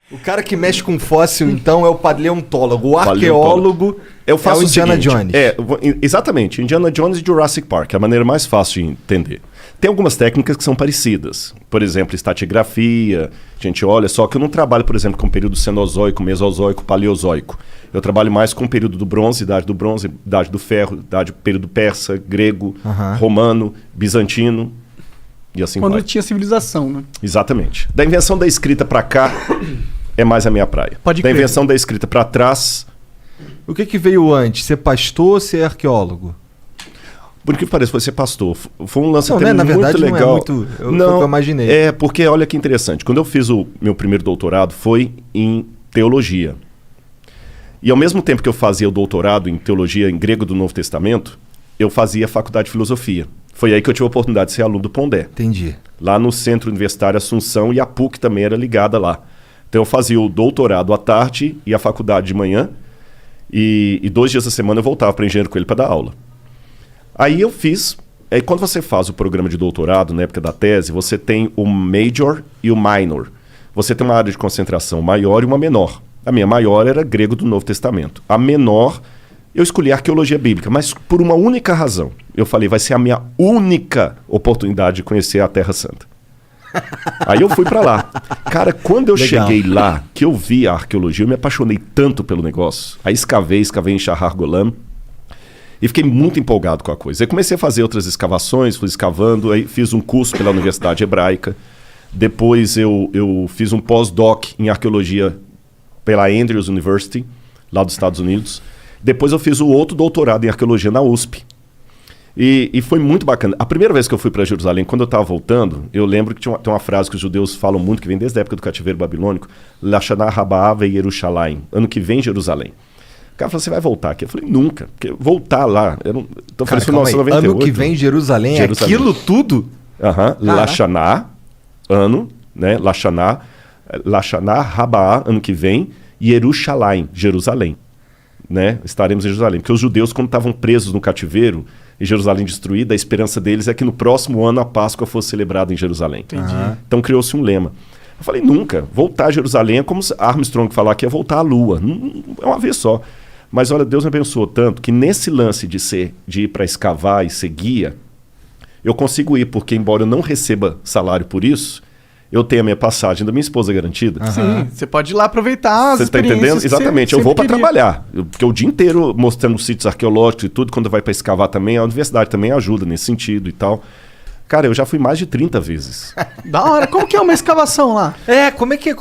O cara que mexe com fóssil, então, é o paleontólogo. O arqueólogo eu faço é o Indiana Jones. Exatamente. Indiana Jones e Jurassic Park. É a maneira mais fácil de entender. Tem algumas técnicas que são parecidas. Por exemplo, estratigrafia. A gente olha, só que eu não trabalho, por exemplo, com o período cenozoico, mesozoico, paleozoico. Eu trabalho mais com o período do bronze, idade do ferro, período persa, grego, romano, bizantino. E assim Quando vai. tinha civilização, né? Exatamente. Da invenção da escrita para cá é mais a minha praia. Pode da crer. invenção da escrita para trás, O que veio antes? Ser pastor ou ser arqueólogo? por que pareça, foi ser pastor. Foi um lance Não, até né? Na muito verdade, legal. não é muito... Foi o que eu imaginei. É, porque olha que interessante. Quando eu fiz o meu primeiro doutorado, foi em teologia. E ao mesmo tempo que eu fazia o doutorado em teologia em grego do Novo Testamento, eu fazia faculdade de filosofia. Foi aí que eu tive a oportunidade de ser aluno do Pondé. Entendi. Lá no Centro Universitário Assunção, e a PUC também era ligada lá. Então eu fazia o doutorado à tarde e a faculdade de manhã, e 2 dias da semana eu voltava para Engenheiro Coelho para dar aula. Aí eu fiz... Aí quando você faz o programa de doutorado, na época da tese, você tem o major e o minor. Você tem uma área de concentração maior e uma menor. A minha maior era grego do Novo Testamento. A menor, eu escolhi arqueologia bíblica, mas por uma única razão. Eu falei, vai ser a minha única oportunidade de conhecer a Terra Santa. Aí eu fui para lá. Cara, quando eu cheguei lá, que eu vi a arqueologia, eu me apaixonei tanto pelo negócio. Aí escavei em Shahar Golan. E fiquei muito empolgado com a coisa. Aí comecei a fazer outras escavações, fui escavando, aí fiz um curso pela Universidade Hebraica. Depois eu fiz um pós-doc em arqueologia pela Andrews University, lá dos Estados Unidos. Depois eu fiz o outro doutorado em arqueologia na USP. E foi muito bacana. A primeira vez que eu fui para Jerusalém, quando eu estava voltando, eu lembro que tem uma frase que os judeus falam muito, que vem desde a época do cativeiro babilônico, Lashana Rabaa ve Yerushalayim, ano que vem Jerusalém. O cara falou, você vai voltar aqui? Eu falei, nunca. Porque voltar lá... Então eu falei, isso foi 1998. Ano que vem Jerusalém, é aquilo tudo? Lashana, ano, né? Lashana Rabaa, ano que vem, e Yerushalayim, Jerusalém. Né? Estaremos em Jerusalém. Porque os judeus, quando estavam presos no cativeiro, e Jerusalém destruída, a esperança deles é que no próximo ano a Páscoa fosse celebrada em Jerusalém. Entendi. Então criou-se um lema. Eu falei, nunca. Voltar a Jerusalém é como Armstrong falar que é voltar à Lua. Não, é uma vez só. Mas olha, Deus me abençoou tanto que nesse lance de ir para escavar e ser guia, eu consigo ir, porque embora eu não receba salário por isso, eu tenho a minha passagem da minha esposa garantida. Sim, você pode ir lá aproveitar as Você está entendendo? Exatamente, eu vou para trabalhar. Porque o dia inteiro mostrando sítios arqueológicos e tudo, quando vai para escavar também, a universidade também ajuda nesse sentido e tal. Cara, eu já fui mais de 30 vezes. Da hora. Como que é uma escavação lá? Como é que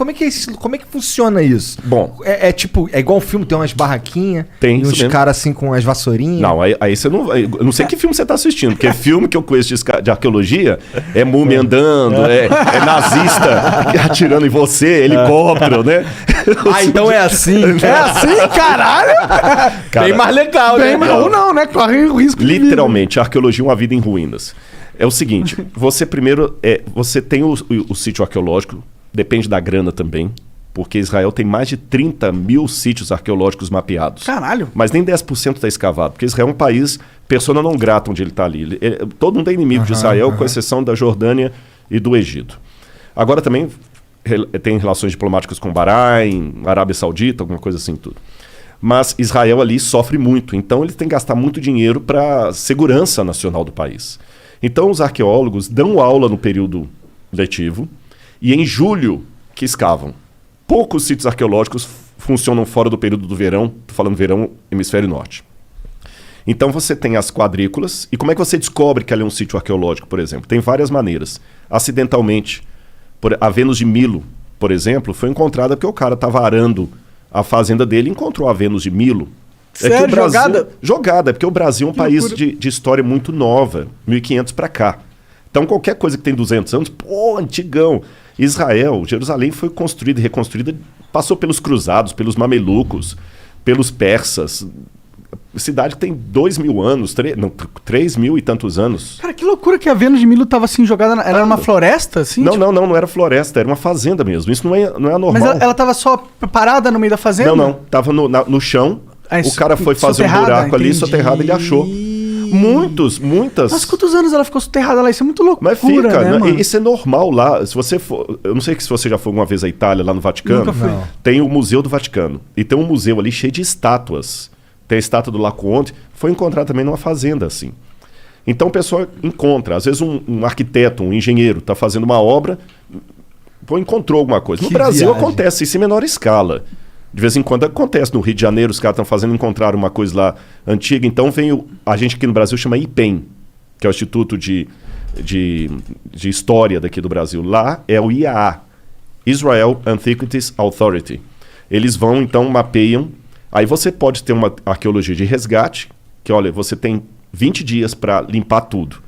funciona isso? Bom, é tipo, é igual um filme, tem umas barraquinhas, tem e uns caras assim com as vassourinhas. Não, aí você não... Eu não sei que filme você está assistindo, porque filme que eu conheço de arqueologia é múmia andando, é nazista atirando em você, helicóptero, né? Então é assim. É assim, caralho? Cara, bem mais legal, né? Ou não, né? Corre o risco de literalmente, a arqueologia é uma vida em ruínas. É o seguinte, você primeiro... você tem o sítio arqueológico, depende da grana também, porque Israel tem mais de 30 mil sítios arqueológicos mapeados. Caralho. Mas nem 10% está escavado, porque Israel é um país persona não grata onde ele está ali. Todo mundo é inimigo de Israel, com exceção da Jordânia e do Egito. Agora também tem relações diplomáticas com Bahrein, Arábia Saudita, alguma coisa assim tudo. Mas Israel ali sofre muito, então eles têm que gastar muito dinheiro para a segurança nacional do país. Então os arqueólogos dão aula no período letivo e em julho que escavam. Poucos sítios arqueológicos funcionam fora do período do verão, estou falando verão, hemisfério norte. Então você tem as quadrículas, e como é que você descobre que ali é um sítio arqueológico, por exemplo? Tem várias maneiras. Acidentalmente, a Vênus de Milo, por exemplo, foi encontrada porque o cara estava arando a fazenda dele e encontrou a Vênus de Milo. Sério? Que o Brasil, Jogada? Jogada, porque o Brasil é um Que país loucura. de história muito nova, 1500 para cá. Então qualquer coisa que tem 200 anos, pô, antigão. Israel, Jerusalém foi construída e reconstruída, passou pelos cruzados, pelos mamelucos, pelos persas. Cidade que tem 2.000 anos, 3 mil e tantos anos. Cara, que loucura que a Vênus de Milo tava assim jogada. Era uma floresta, assim? Não, tipo... não era floresta, era uma fazenda mesmo. Isso não é anormal. Mas ela tava só parada no meio da fazenda? Não. Tava no chão. Ah, o cara foi fazer um soterrada, buraco ali, entendi. soterrado, ele achou. Muitas. Mas quantos anos ela ficou soterrada lá? Isso é muito loucura, Mas fica, né, mano? isso é normal lá. Se você for, eu não sei se você já foi alguma vez à Itália, lá no Vaticano. Nunca fui. Não. Tem o Museu do Vaticano. E tem um museu ali cheio de estátuas. Tem a estátua do Laocoonte. Foi encontrada também numa fazenda, assim. Então o pessoal encontra. Às vezes um arquiteto, um engenheiro, está fazendo uma obra, encontrou alguma coisa. No Que Brasil viagem. acontece isso em menor escala. De vez em quando acontece. No Rio de Janeiro, os caras estão encontraram uma coisa lá antiga. Então a gente aqui no Brasil chama IPEM, que é o Instituto de História daqui do Brasil. Lá é o IAA, Israel Antiquities Authority. Eles vão, então, mapeiam. Aí você pode ter uma arqueologia de resgate, que, olha, você tem 20 dias para limpar tudo.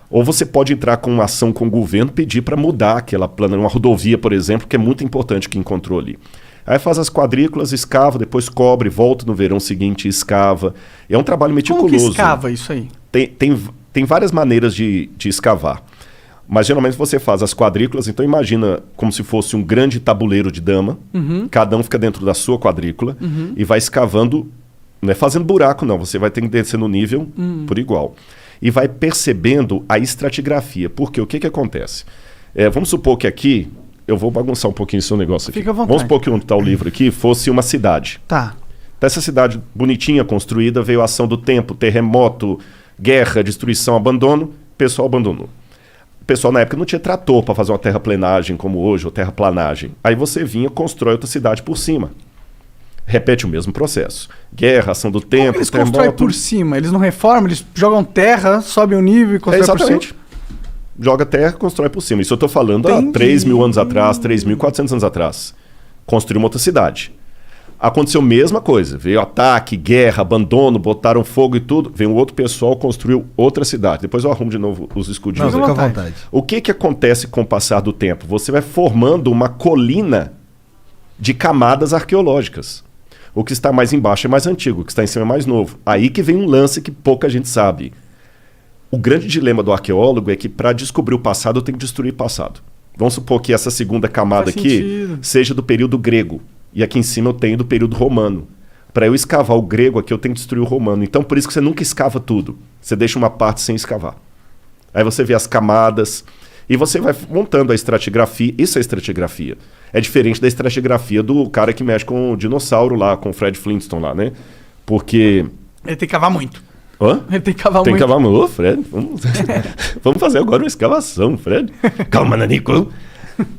Ou você pode entrar com uma ação com o governo, pedir para mudar aquela plana, uma rodovia, por exemplo, que é muito importante que encontrou ali. Aí faz as quadrículas, escava, depois cobre, volta no verão seguinte e escava. É um trabalho meticuloso. Como que escava isso aí? Tem várias maneiras de escavar. Mas geralmente você faz as quadrículas, então imagina como se fosse um grande tabuleiro de dama. Cada um fica dentro da sua quadrícula e vai escavando, não é fazendo buraco não, você vai ter que descer no nível por igual. E vai percebendo a estratigrafia. Porque o que acontece? Vamos supor que aqui, eu vou bagunçar um pouquinho esse seu negócio aqui. Fica à vontade. Vamos supor que onde está o livro aqui fosse uma cidade. Tá. Dessa cidade bonitinha, construída, veio a ação do tempo, terremoto, guerra, destruição, abandono, o pessoal abandonou. O pessoal na época não tinha trator para fazer uma terraplenagem como hoje, ou terraplanagem. Aí você vinha, constrói outra cidade por cima. Repete o mesmo processo. Guerra, ação do tempo, Como eles constroem por cima? Eles não reformam? Eles jogam terra, sobem o nível e constroem por exatamente. cima? Joga terra, constrói por cima. Isso eu estou falando há Entendi. 3.000 anos atrás, 3.400 anos atrás. Construiu uma outra cidade. Aconteceu a mesma coisa. Veio ataque, guerra, abandono, botaram fogo e tudo. Veio um outro pessoal, construiu outra cidade. Depois eu arrumo de novo os escudinhos. Não, aí. fica à vontade. O que acontece com o passar do tempo? Você vai formando uma colina de camadas arqueológicas. O que está mais embaixo é mais antigo, o que está em cima é mais novo. Aí que vem um lance que pouca gente sabe. O grande dilema do arqueólogo é que para descobrir o passado eu tenho que destruir o passado. Vamos supor que essa segunda camada Faz aqui sentido. seja do período grego. E aqui em cima eu tenho do período romano. Para eu escavar o grego aqui eu tenho que destruir o romano. Então por isso que você nunca escava tudo. Você deixa uma parte sem escavar. Aí você vê as camadas e você vai montando a estratigrafia. Isso é estratigrafia. É diferente da estratigrafia do cara que mexe com o dinossauro lá, com o Fred Flintstone lá, né? Porque... Ele tem que cavar muito. Hã? Ele tem que cavar Tem que muito. cavar... Ô, Fred, vamos fazer agora uma escavação, Fred. Calma, Nanico.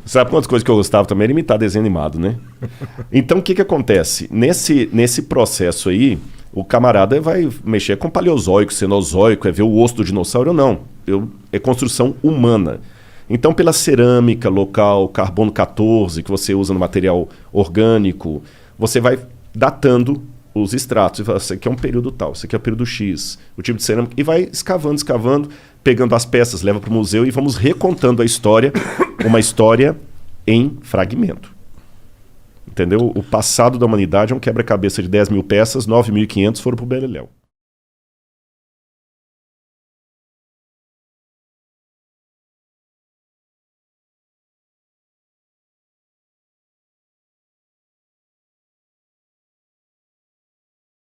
Sabe quantas coisas que eu gostava também? Era imitar desenho animado, né? Então, o que acontece? Nesse processo aí, o camarada vai mexer com paleozoico, cenozoico, é ver o osso do dinossauro ou não. É construção humana. Então, pela cerâmica local, carbono 14, que você usa no material orgânico, você vai datando os estratos. E fala, isso aqui é um período tal, isso aqui é o período X, o tipo de cerâmica. E vai escavando, pegando as peças, leva para o museu e vamos recontando a história, uma história em fragmento. Entendeu? O passado da humanidade é um quebra-cabeça de 10.000 peças, 9.500 foram para o Beleléu.